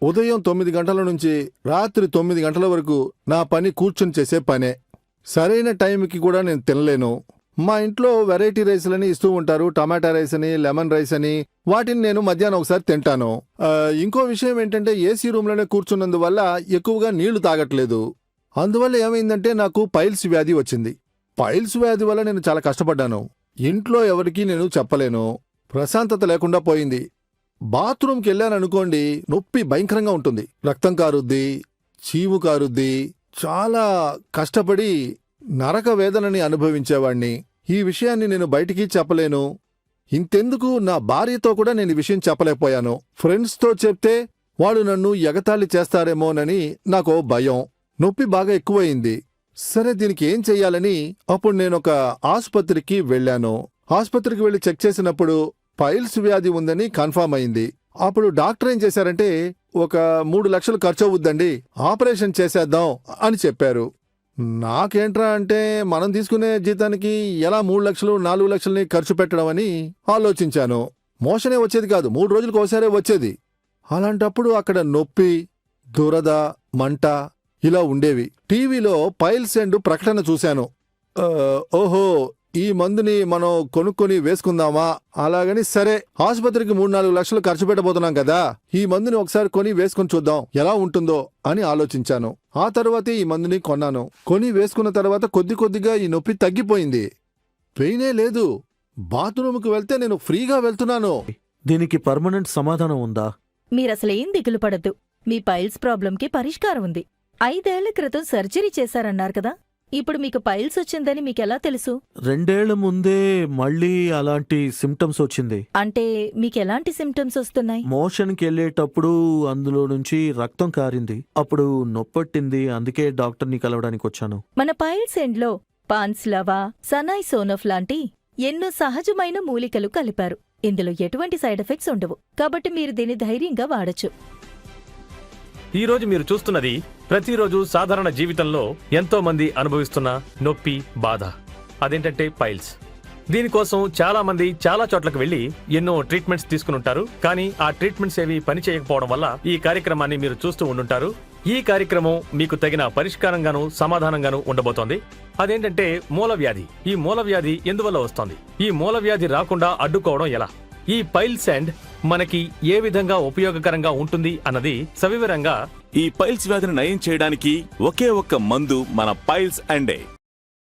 ఉదయం 9 గంటల నుంచి రాత్రి 9 గంటల వరకు నా పని కూర్చొని చేసే పనే. సరైన టైంకి కూడా నేను తినలేను. మా ఇంట్లో వెరైటీ రైస్లని ఇస్తూ ఉంటారు, టమాటా రైస్ అని, లెమన్ రైస్ అని. వాటిని నేను మధ్యాహ్నం ఒకసారి తింటాను. ఇంకో విషయం ఏంటంటే ఏసీ రూమ్లోనే కూర్చున్నందువల్ల ఎక్కువగా నీళ్లు తాగట్లేదు. అందువల్ల ఏమైందంటే నాకు పైల్స్ వ్యాధి వచ్చింది. పైల్స్ వ్యాధి వల్ల నేను చాలా కష్టపడ్డాను. ఇంట్లో ఎవరికీ నేను చెప్పలేను. ప్రశాంతత లేకుండా పోయింది. బాత్రూంకి వెళ్ళాననుకోండి, నొప్పి భయంకరంగా ఉంటుంది. రక్తం కారుద్ది, చీము కారుద్ది. చాలా కష్టపడి నరక వేదనని అనుభవించేవాణ్ణి. ఈ విషయాన్ని నేను బయటికి చెప్పలేను. ఇంతెందుకు, నా భార్యతో కూడా నేను ఈ విషయం చెప్పలేకపోయాను. ఫ్రెండ్స్తో చెప్తే వాళ్ళు నన్ను ఎగతాళి చేస్తారేమోనని నాకో భయం. నొప్పి బాగా ఎక్కువయింది. సరే, దీనికి ఏం చెయ్యాలని అప్పుడు నేనొక ఆసుపత్రికి వెళ్ళాను. ఆసుపత్రికి వెళ్లి చెక్ చేసినప్పుడు పైల్స్ వ్యాధి ఉందని కన్ఫర్మ్ అయింది. అప్పుడు డాక్టర్ ఏం చేశారంటే, ఒక 3 లక్షలు ఖర్చు అవుద్దండి, ఆపరేషన్ చేసేద్దాం అని చెప్పారు. నాకేంట్రా అంటే, మనం తీసుకునే జీతానికి ఎలా 3 లక్షలు 4 లక్షల్ని ఖర్చు పెట్టడం అని ఆలోచించాను. మోషనే వచ్చేది కాదు, 3 రోజులకు ఒకసారే వచ్చేది. అలాంటప్పుడు అక్కడ నొప్పి, దురద, మంట ఇలా ఉండేవి. టీవీలో పైల్స్ అండ్ ప్రకటన చూశాను. ఓహో, ఈ మందుని మనం కొనుక్కొని వేసుకుందామా? అలాగని సరే, ఆసుపత్రికి 3-4 లక్షలు ఖర్చు పెట్టబోతున్నాం కదా, ఈ మందుని ఒకసారి కొని వేసుకుని చూద్దాం ఎలా ఉంటుందో అని ఆలోచించాను. ఆ తర్వాతే ఈ మందుని కొన్నాను. కొని వేసుకున్న తర్వాత కొద్ది కొద్దిగా ఈ నొప్పి తగ్గిపోయింది. పెయినే లేదు. బాత్రూంకి వెళ్తే నేను ఫ్రీగా వెళ్తున్నాను. దీనికి పర్మనెంట్ సమాధానం ఉందా? మీరసలేం దిగులు పడద్దు. మీ పైల్స్ ప్రాబ్లంకి పరిష్కారం ఉంది. 5 ఏళ్ల క్రితం సర్జరీ చేశారన్నారు కదా, ఇప్పుడు మీకు పైల్స్ వచ్చిందని మీకెలా తెలుసు? 2 ఏళ్ల ముందే మళ్ళీ అలాంటి సిమ్టమ్స్ వచ్చింది. అంటే మీకెలాంటి సిమ్టమ్స్ వస్తున్నాయి? మోషన్కి వెళ్ళేటప్పుడు అందులో నుంచి రక్తం కారింది. అప్పుడు నొప్పట్టింది. అందుకే డాక్టర్ని కలవడానికి వచ్చాను. మన పైల్స్ ఎండ్లో పాన్స్లవా, సనాయిసోనఫ్ లాంటి ఎన్నో సహజమైన మూలికలు కలిపారు. ఇందులో ఎటువంటి సైడ్ ఎఫెక్ట్స్ ఉండవు. కాబట్టి మీరు దీన్ని ధైర్యంగా వాడచ్చు. ఈరోజు మీరు చూస్తున్నది ప్రతిరోజు సాధారణ జీవితంలో ఎంతో మంది అనుభవిస్తున్న నొప్పి, బాధ. అదేంటంటే పైల్స్. దీనికోసం చాలా మంది చాలా చోట్లకు వెళ్లి ఎన్నో ట్రీట్మెంట్స్ తీసుకుని కానీ ఆ ట్రీట్మెంట్స్ ఏవి పనిచేయకపోవడం వల్ల ఈ కార్యక్రమాన్ని మీరు చూస్తూ ఉండుంటారు. ఈ కార్యక్రమం మీకు తగిన పరిష్కారంగాను సమాధానంగాను ఉండబోతోంది. అదేంటంటే మూలవ్యాధి. ఈ మూలవ్యాధి ఎందువల్ల వస్తోంది? ఈ మూలవ్యాధి రాకుండా అడ్డుకోవడం ఎలా? ఈ పైల్స్ అండ్ మనకి ఏ విధంగా ఉపయోగకరంగా ఉంటుంది అన్నది సవివరంగా. ఈ పైల్స్ వ్యాధిని నయం చేయడానికి ఒకే ఒక్క మందు మన పైల్స్ అండే.